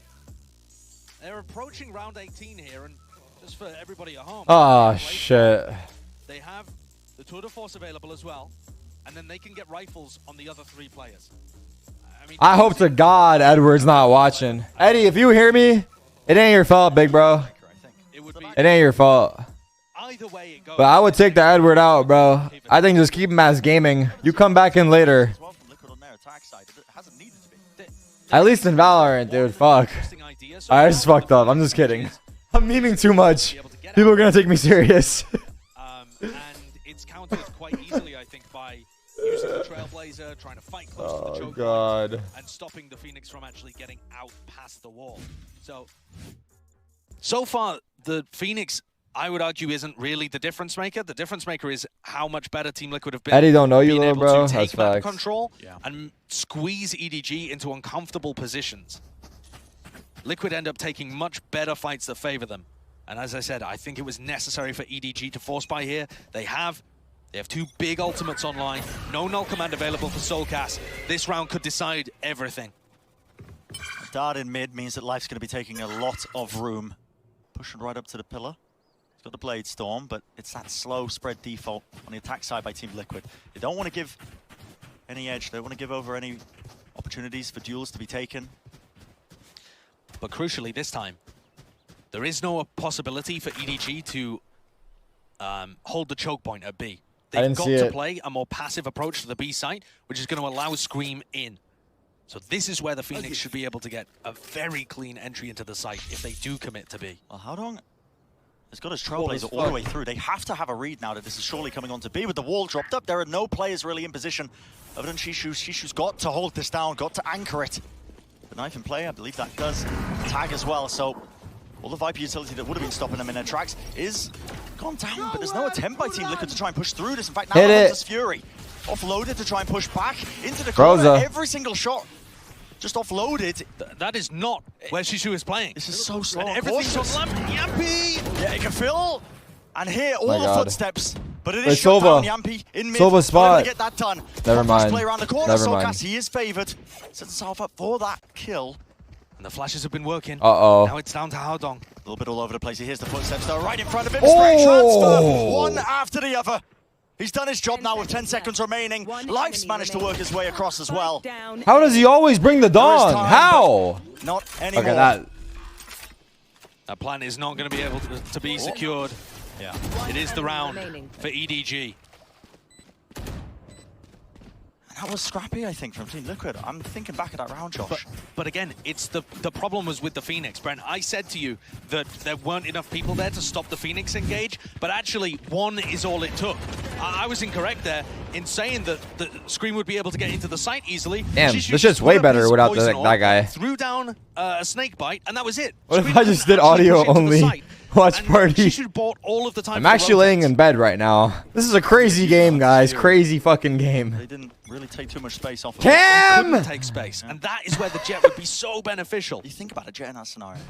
They're approaching round 18 here, and just for everybody at home. Oh, shit. They have the Tour de Force available as well, and then they can get rifles on the other 3 players. I mean, I hope to God Edward's not watching. Eddie, if you hear me, it ain't your fault, big bro. it would be It ain't your fault. either way it goes. But I would take the Edward out, bro. I think just keep him as gaming. You come back in later. At least in Valorant, dude. Fuck. I just fucked up. I'm just kidding. I'm memeing too much. People are gonna take me serious. And it's countered quite easily, I think, by using the Trailblazer, trying to fight close to the choke God. point, and stopping the Phoenix from actually getting out past the wall. So far, the Phoenix, I would argue, isn't really the difference maker. The difference maker is how much better Team Liquid have been. Eddie don't know you, being little able bro. to That's take map facts. control and squeeze EDG into uncomfortable positions. Liquid end up taking much better fights that favor them. And as I said, I think it was necessary for EDG to force buy here. They have 2 big ultimates online. No null command available for Soulcast. This round could decide everything. A dart in mid means that Life's going to be taking a lot of room. Pushing right up to the pillar. He's got the Blade Storm, but it's that slow spread default on the attack side by Team Liquid. They don't want to give any edge. They don't want to give over any opportunities for duels to be taken. But crucially this time, there is no possibility for EDG to hold the choke point at B. They've got to play a more passive approach to the B site, which is going to allow Scream in. So this is where the Phoenix should be able to get a very clean entry into the site if they do commit to B. Well, Howdong has got his Trailblazer all the way through. They have to have a read now that this is surely coming on to B. With the wall dropped up, there are no players really in position other than Shishu. Shishu's got to hold this down, got to anchor it. The knife in play, I believe that does tag as well. So all the Viper utility that would have been stopping them in their tracks is gone down, but there's no attempt by Team Liquid to try and push through this. In fact, now it's Fury offloaded to try and push back into the corner. Every single shot just offloaded. That is not where Shishu is playing. This is so slow. And everything's on left. Yampy! Yeah, it can fill and hear all the footsteps. But it is shut down. Yampy in mid. Silva spot. To get that done. Never mind. Play around the corner. Never mind. He is favored. Sets himself up for that kill. And the flashes have been working. Uh-oh. Now it's down to Howdong. A little bit all over the place. He hears the footsteps though, right in front of him. Straight transfer, one after the other. He's done his job now with 10 seconds remaining. Life's managed to work his way across as well. How does he always bring the dawn? How? Not anymore. Okay, that plan is not going to be able to be secured. Yeah. It is the round for EDG. That was scrappy, I think, from Team Liquid. I'm thinking back at that round, Josh. But again, it's the problem was with the Phoenix, Brent. I said to you that there weren't enough people there to stop the Phoenix engage, but actually one is all it took. I was incorrect there in saying that the Scream would be able to get into the site easily. damn, this shit's way better without that guy. Threw down a snake bite, and that was it. What if I just did audio only? Watch party. I'm actually laying in bed right now. This is a crazy game, guys. Crazy fucking game. They didn't really take too much space off of Cam! It. Take space, and that is where the Jet would be so beneficial. You think about a Jet in that scenario.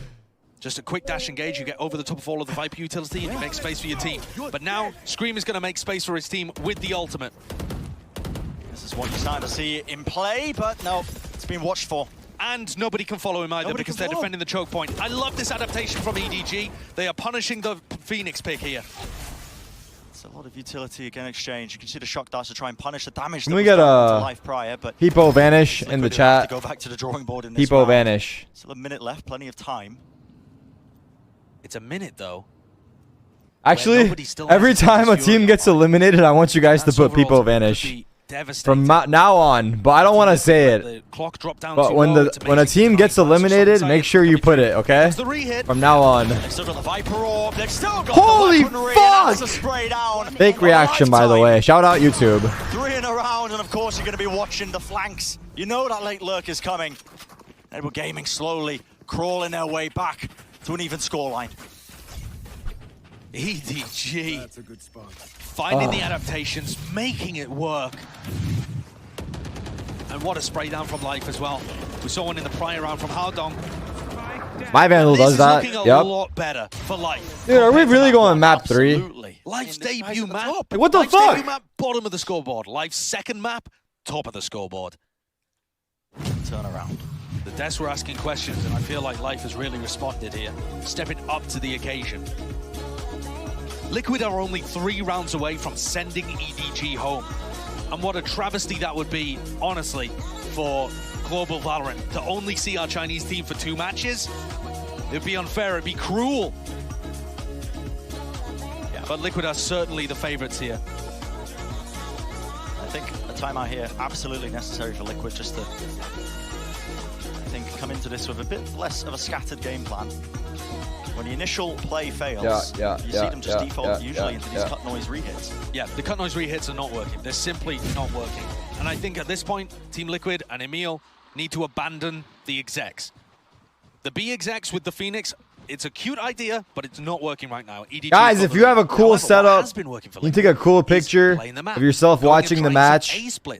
Just a quick dash engage, you get over the top of all of the Viper utility, and you make space for your team. But now, Scream is going to make space for his team with the ultimate. This is what you're starting to see in play, but no, it's been watched for. And nobody can follow him either because they're defending the choke point. I love this adaptation from EDG. They are punishing the Phoenix pick here. It's a lot of utility again exchange. You can see the shock darts to try and punish the damage that we get a Life prior, but Hippo vanish in the chat. To go back to the drawing board in this Hippo round. vanish. Still a minute left, plenty of time. It's a minute though. Actually, every time a team gets eliminated, I want you guys to put Hippo vanish. From now on, but I don't want to say it. But when a team gets eliminated, make sure you put it, okay? From now on. Holy fuck! Fake reaction, by the way. Shout out YouTube. 3 in a round, and of course you're going to be watching the flanks. You know that late lurk is coming. Edward Gaming slowly crawling their way back to an even scoreline. EDG. That's a good spot. Finding the adaptations, making it work. And what a spray down from Life as well. We saw one in the prior round from Howdong. My Vandal does that. This is looking a lot better for Life. Dude, are we really going map 3? Absolutely. Life's debut map. Like, what the Life's fuck? debut map, bottom of the scoreboard. Life's second map, top of the scoreboard. Turn around. The devs were asking questions, and I feel like Life has really responded here, stepping up to the occasion. Liquid are only 3 rounds away from sending EDG home. And what a travesty that would be, honestly, for global Valorant. To only see our Chinese team for 2 matches, it'd be unfair, it'd be cruel. Yeah. But Liquid are certainly the favorites here. I think a timeout here, absolutely necessary for Liquid, just to, I think, come into this with a bit less of a scattered game plan. When the initial play fails, you see them just default usually into these cut noise rehits. Yeah, the cut noise rehits are not working. They're simply not working. And I think at this point, Team Liquid and Emil need to abandon the execs. The B execs with the Phoenix, it's a cute idea, but it's not working right now. EDG Guys, if you have a cool setup, you can take a cool picture of yourself watching the match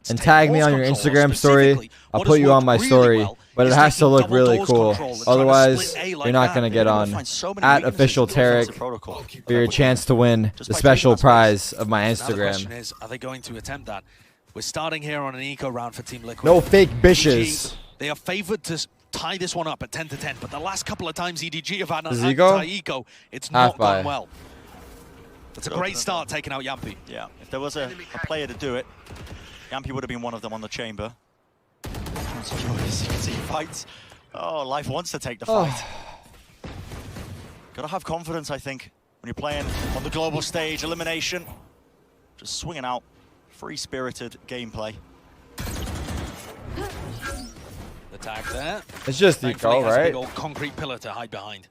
and tag me on your Instagram story. I'll put you on my story. But it has to look really cool. Otherwise, you're not going to get on at official Tarik for your chance to win the special prize of my Instagram. The question is, are they going to attempt that? We're starting here on an eco round for Team Liquid. No fake bitches. They are favored to tie this one up at 10-10, but the last couple of times EDG have had an anti-eco, it's not gone well. It's a great start taking out Yampi. Yeah, if there was a player to do it, Yampi would have been one of them on the chamber. As you can see, fights. Oh, Life wants to take the fight. Gotta have confidence, I think, when you're playing on the global stage. Elimination. Just swinging out. Free-spirited gameplay. The tag there. It's just eco, right? A big old concrete pillar to hide behind.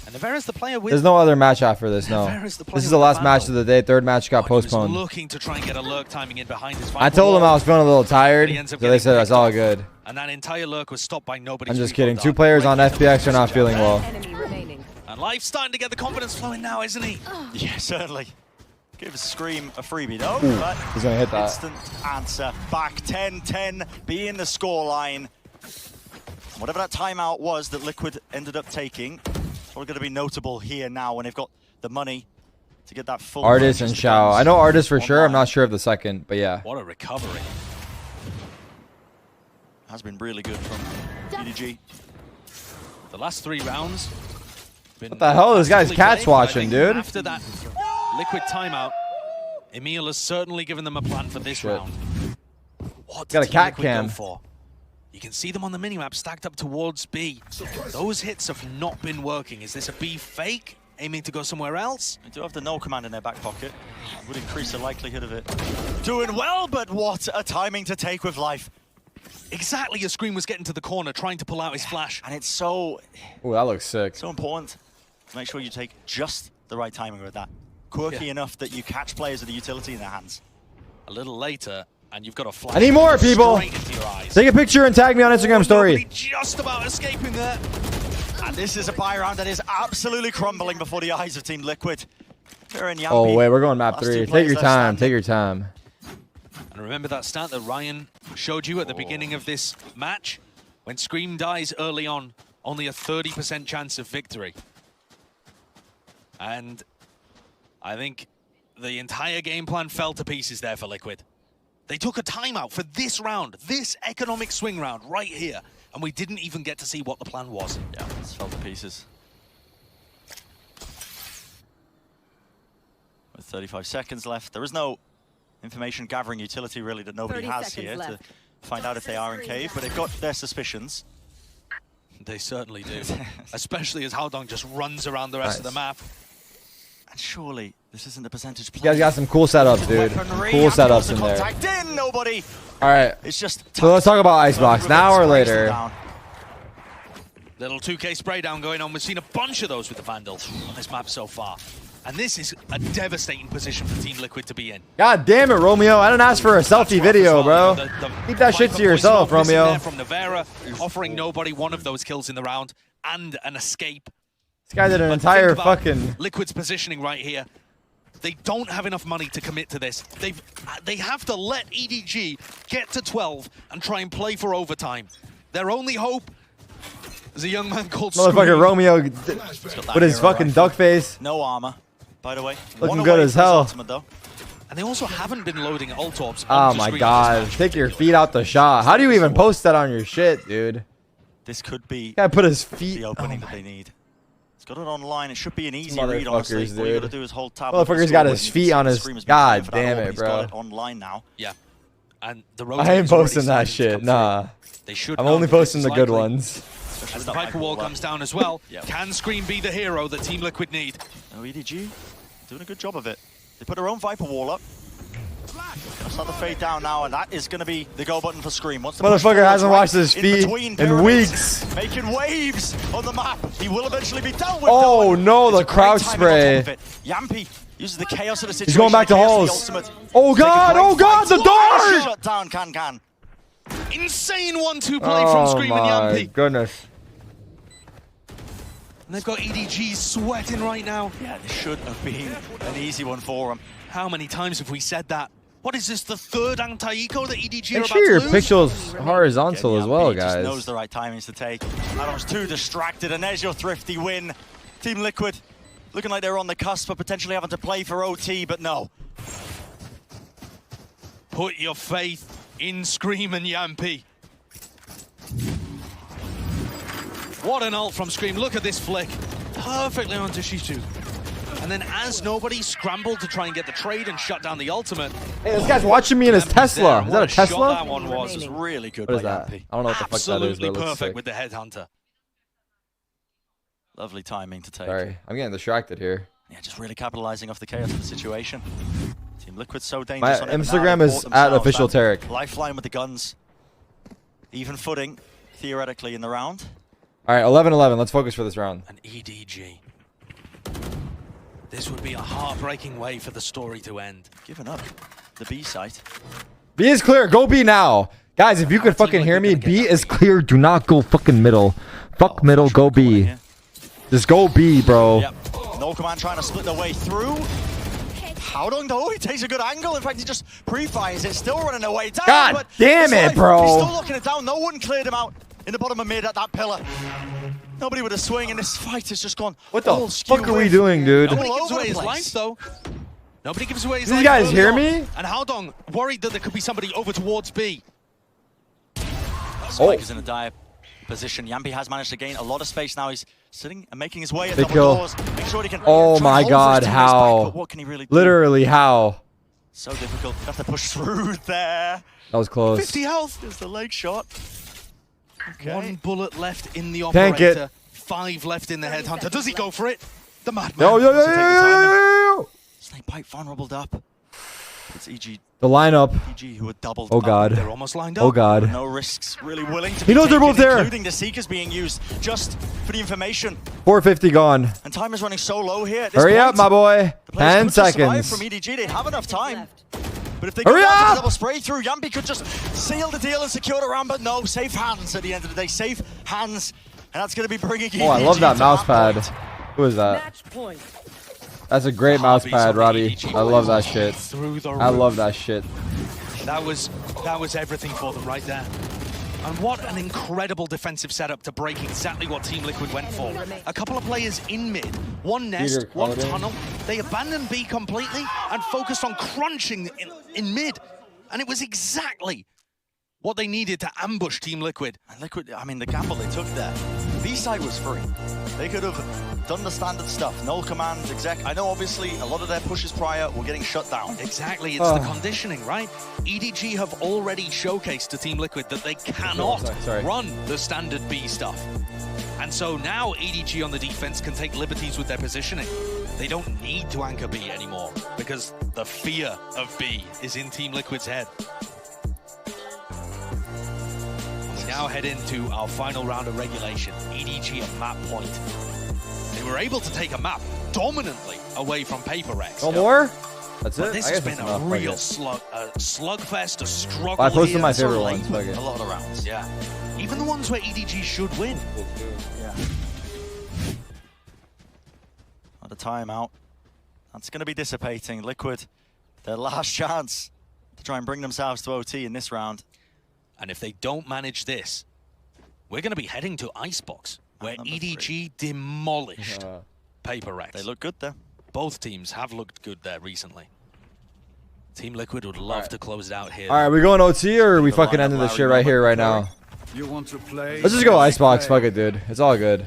And Nevera's the player with... There's no other match after this, no. This is the last match of the day. Third match got postponed. He was looking to try and get a lurk timing in behind his fight. I told him I was feeling a little tired, so they said that's all good. And that entire lurk was stopped by nobody. I'm just kidding. 2 players on FPX are not feeling well. And Life's starting to get the confidence flowing now, isn't he? Yeah, certainly. Give Scream a freebie though, but he's gonna hit that. Instant answer. Back 10-10 being the scoreline. Whatever that timeout was that Liquid ended up taking, it's probably going to be notable here now when they've got the money to get that full. Artist and Shao. I know Artist for sure. I'm not sure of the second, but yeah. What a recovery. Has been really good from EDG. The last 3 rounds. What the hell? This guy's cat's watching, dude. After that Liquid timeout, Emil has certainly given them a plan for this round. What got a cat cam for? You can see them on the minimap stacked up towards B. Those hits have not been working. Is this a B fake? Aiming to go somewhere else? They do have the no command in their back pocket. Would increase the likelihood of it. Doing well, but what a timing to take with Life. Exactly as Scream was getting to the corner, trying to pull out his flash. And it's so... Oh, that looks sick. So important to make sure you take just the right timing with that. Quirky enough that you catch players with the utility in their hands. A little later, and you've got a flash. I need more people. Take a picture and tag me on Instagram story. Just about escaping there. And this is a buy round that is absolutely crumbling before the eyes of Team Liquid. Oh wait, we're going map 3. Take your time. Take your time. And remember that stat that Ryan showed you at the beginning of this match? When Scream dies early on, only a 30% chance of victory. And I think the entire game plan fell to pieces there for Liquid. They took a timeout for this round, this economic swing round right here, and we didn't even get to see what the plan was. Yeah, it's fell to pieces. With 35 seconds left, there is no information gathering utility really that nobody has here to find out if they are in cave, but they've got their suspicions. They certainly do, especially as Haodong just runs around the rest of the map. And surely this isn't a percentage play. You guys got some cool setups, dude. Cool setups in there. Nobody. All right. It's just so let's talk about Icebox now or later. Little 2K spray down going on. We've seen a bunch of those with the Vandals on this map so far. And this is a devastating position for Team Liquid to be in. God damn it, Romeo. I didn't ask for a selfie video, bro. Keep that shit to yourself, Romeo. From Nevera, offering nobody one of those kills in the round and an escape. This guy did an entire fucking... Liquid's positioning right here. They don't have enough money to commit to this. They have to let EDG get to 12 and try and play for overtime. Their only hope is a young man called Motherfucker Romeo with his fucking duck face. No armor, by the way. Looking good as hell. And they also haven't been loading ult orbs. Oh my god. Take your feet out the shot. How do you even post that on your shit, dude? This could be gotta put his feet. The opening that they need. It's got it online. It should be an easy read, honestly. Dude. All you gotta do is hold tab. Motherfucker's got his feet on his... God damn it, bro. Got it online now. Yeah. And the I ain't posting that shit. Nah. They should. I'm only posting the good ones. As the Viper wall comes down as well, can Scream be the hero that Team Liquid need? Oh, EDG doing a good job of it. They put their own Viper wall up. Gonna start the fade down now, and that is going to be the go button for Scream. Once the motherfucker hasn't washed his feet in weeks. Making waves on the map. He will eventually be dealt with. Oh no, the crouch spray. Yampi uses the chaos of the situation. He's going back to halls. Oh god, the dart! Shut down, Can. Insane 1-2 play from Scream and Yampi. Oh my goodness. And they've got EDG sweating right now. Yeah, this should have been an easy one for them. How many times have we said that? What is this, the third anti-eco that EDG are Make about sure your to lose? pixel's horizontal as well, Just guys. knows the right timings to take. Adam's too distracted, and there's your thrifty win. Team Liquid looking like they're on the cusp of potentially having to play for OT, but no. Put your faith in Scream and Yampy. What an ult from Scream. Look at this flick. Perfectly onto Shizu. And then as nobody scrambled to try and get the trade and shut down the ultimate. Hey, this guy's watching me in his Tesla. Is that a Tesla? That one was really good. What is that? Yampy. I don't know what the fuck that is. Absolutely But it looks perfect sick. with the headhunter. Lovely timing to take. Sorry, I'm getting distracted here. Yeah, just really capitalizing off the chaos of the situation. Team Liquid so My dangerous. on it, but now Instagram they is bought at themselves official that Tarik. Lifeline with the guns. Even footing, theoretically, in the round. All right, 11-11. Let's focus for this round. And EDG. This would be a heartbreaking way for the story to end. Giving up the B site. B is clear. Go B now. Guys, if you could fucking hear me, B is clear. Do not go fucking middle. Fuck middle, go B. Just go B, bro. Yep. No command trying to split their way through. Howdong though, he takes a good angle. In fact, he just pre-fires it, still running away down. God but damn it, He's bro. still locking it down. No one cleared him out in the bottom of mid at that pillar. Nobody with a swing, and this fight has just gone. What the all skew fuck are we with. doing, dude? Nobody All gives over away the his place. life, though. Nobody gives away his These life. guys early hear on. me? And Howdong worried that there could be somebody over towards B. Spike is in a dire position. Yampy has managed to gain a lot of space now. He's sitting and making his way at Big double kill. doors. Make sure he can Oh try my and hold God, his teammates how? back, but what can he really do? Literally, how? So difficult. Have to push through there. That was close. 50 health. There's the leg shot. Okay. One bullet left in the Tank it. operator. 5 left in the headhunter. Does he go for it? The madman. Yo, yo, yo, Wants to yo, take the yo, timing. yo, yo. Snake Bite vulnerable up. It's EG The lineup. who are doubled Oh up. God. They're almost lined up. Oh God. No risks, really willing to He knows they're both there. including the Seekers being used just for the information. 450 gone. And time is running so low here. At this Hurry up, point, my boy. the players 10 could just survive seconds. from EDG. They have enough time. But if they Hurry go down to up! the double spray through, Yampy could just seal the deal and secure the round. But no, safe hands at the end of the day. Safe hands. And that's going to be bringing EDG Oh, I love that to mouse pad. point. Who is that? That's a great mouse pad, Robbie. I love that shit. Through the I roof. love that shit. That was everything for them right there. And what an incredible defensive setup to break exactly what Team Liquid went for. A couple of players in mid, one nest, Peter, one call it in. tunnel. They abandoned B completely and focused on crunching in mid. And it was exactly what they needed to ambush Team Liquid. And Liquid, I mean, the gamble they took there. B side was free. They could have done the standard stuff. Null commands, exec. I know, obviously, a lot of their pushes prior were getting shut down. Exactly, it's the conditioning, right? EDG have already showcased to Team Liquid that they cannot Sorry. run the standard B stuff. And so now EDG on the defense can take liberties with their positioning. They don't need to anchor B anymore because the fear of B is in Team Liquid's head. We now head into our final round of regulation. EDG at map point. They were able to take a map dominantly away from Paper Rex. No more? That's it? But this I has guess been it's a enough, real fuck it. slugfest, a struggle. I posted here. my Sort of favorite late, ones. Fuck it. a lot of rounds. Yeah. Even the ones where EDG should win. Yeah. At a timeout. That's going to be dissipating. Liquid, their last chance to try and bring themselves to OT in this round. And if they don't manage this, we're going to be heading to Icebox, where number EDG demolished Paper Rex. They look good there. Both teams have looked good there recently. Team Liquid would love to close it out here. All right, we going OT or are we The fucking lineup, ending this Larry shit right Noble, here, right now? You want to play? Let's just go Icebox. Fuck it, dude. It's all good.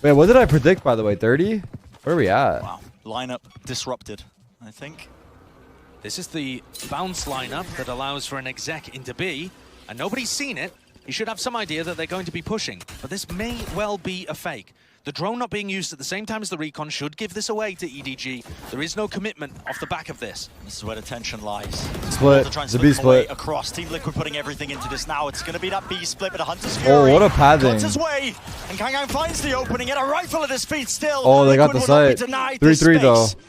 Wait, what did I predict, by the way? 30? Where are we at? Wow. Lineup disrupted, I think. This is the bounce lineup that allows for an exec into B, and nobody's seen it. You should have some idea that they're going to be pushing, but this may well be a fake. The drone not being used at the same time as the recon should give this away to EDG. There is no commitment off the back of this. This is where the tension lies. Split. To try and It's a B them away split. across. Team Liquid putting everything into this now. It's going to be that B split, but a Hunter's Oh, Fury what a pathing. cuts his way, and Kangang finds the opening, and a rifle at his feet still. Oh, they got Liquid the will not be sight. denied this 3-3 though. space.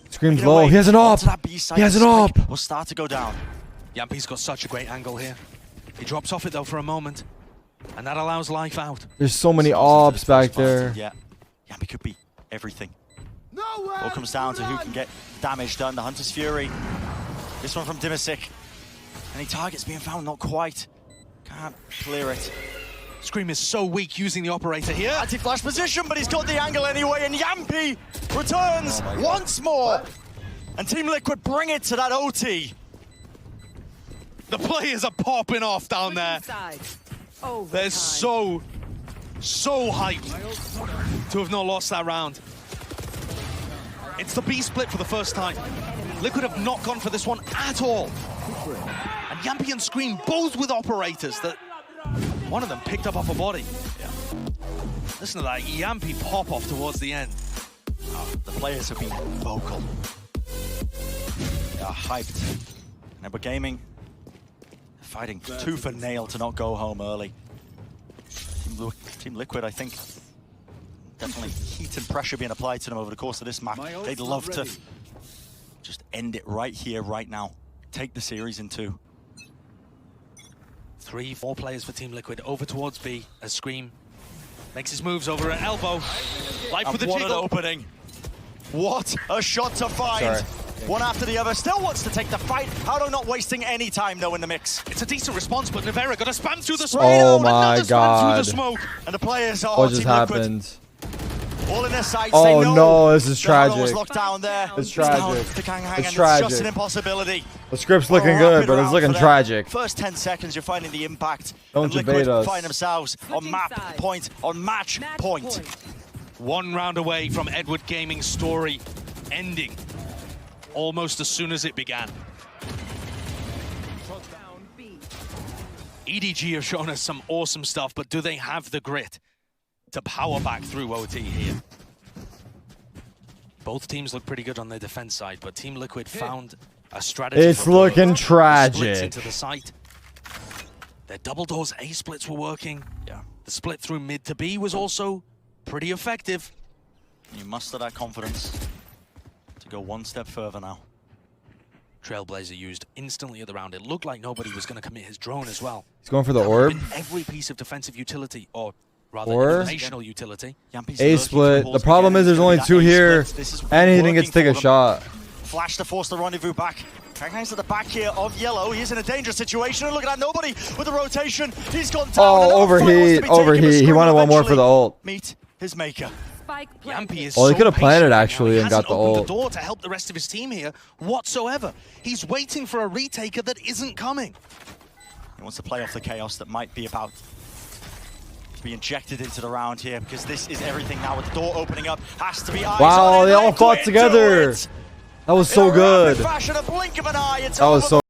Screams Making low. away He has an op. onto that B side. He has an Spike op. will start to go down. Yampy's got such a great angle here. He drops off it though for a moment, and that allows life out. There's so many Slows into ops the first back party. there. Yeah. Yampy could be everything. All comes down to who can get damage done. The Hunter's Fury This one from Dimisic. Any targets being found? Not quite. Can't clear it. Scream is so weak using the operator here. Anti-flash position, but he's got the angle anyway, and Yampi returns once more. And Team Liquid bring it to that OT. The players are popping off down there. They're so hyped to have not lost that round. It's the B split for the first time. Liquid have not gone for this one at all. And Yampi and Scream both with operators that one of them picked up off a body. Yeah. Listen to that Yampi pop off towards the end. Oh, the players have been vocal. They are hyped. Never Gaming fighting tooth and nail to not go home early. Team Liquid, I think, definitely heat and pressure being applied to them over the course of this map. They'd love to just end it right here, right now. Take the series in 2. 3, 4 players for Team Liquid over towards B as Scream makes his moves over at elbow. Life with the what jiggle. An opening. What a shot to find. Sorry. One after the other. Still wants to take the fight. How not wasting any time though in the mix. It's a decent response, but Nevera got a spam through the smoke. Oh my Another spam God. through the smoke. And the players are What just Team happened? Liquid. All in their sights. Oh they know no, this is Dara was tragic. locked down there. It's tragic. To Kanghang, It's and tragic. It's just an impossibility. The script's looking A good, rapid but it's round looking for them. tragic. First 10 seconds, you're finding the impact. Don't and debate Liquid us. find themselves on map point, on match point. 1 round away from Edward Gaming's story ending almost as soon as it began. EDG have shown us some awesome stuff, but do they have the grit to power back through OT here? Both teams look pretty good on their defense side, but Team Liquid found a strategy. It's for looking splits tragic. into the site. Their double doors A splits were working. Yeah. The split through mid to B was also pretty effective. You muster that confidence to go one step further now. Trailblazer used instantly at the round. It looked like nobody was going to commit his drone as well. He's going for the That would have orb. been every piece of defensive utility, or rather Or informational utility. Yampi's A lurking split. for The balls problem again. is there's only That 2 A here, split, this is and he didn't get to working take a for them. shot. Flash to force the rendezvous back. Kanghang's at the back here of yellow. He's in a dangerous situation. And look at that, nobody with the rotation. He's gone down. Oh, Another fight wants to be overheat, taken, but overheat. He Scream wanted one more for eventually the ult. Meet his maker. Yampi is Oh, he so could have planted patient right actually now. He and got hasn't the opened ult. the door to help the rest of his team here whatsoever. He's waiting for a retaker that isn't coming. He wants to play off the chaos that might be about to be injected into the round here, because this is everything now with the door opening up. Has to be eyes Wow, on it. they all Liquid fought do together. it. That was so In a rapid good. fashion, a blink of an eye. It's That was over. so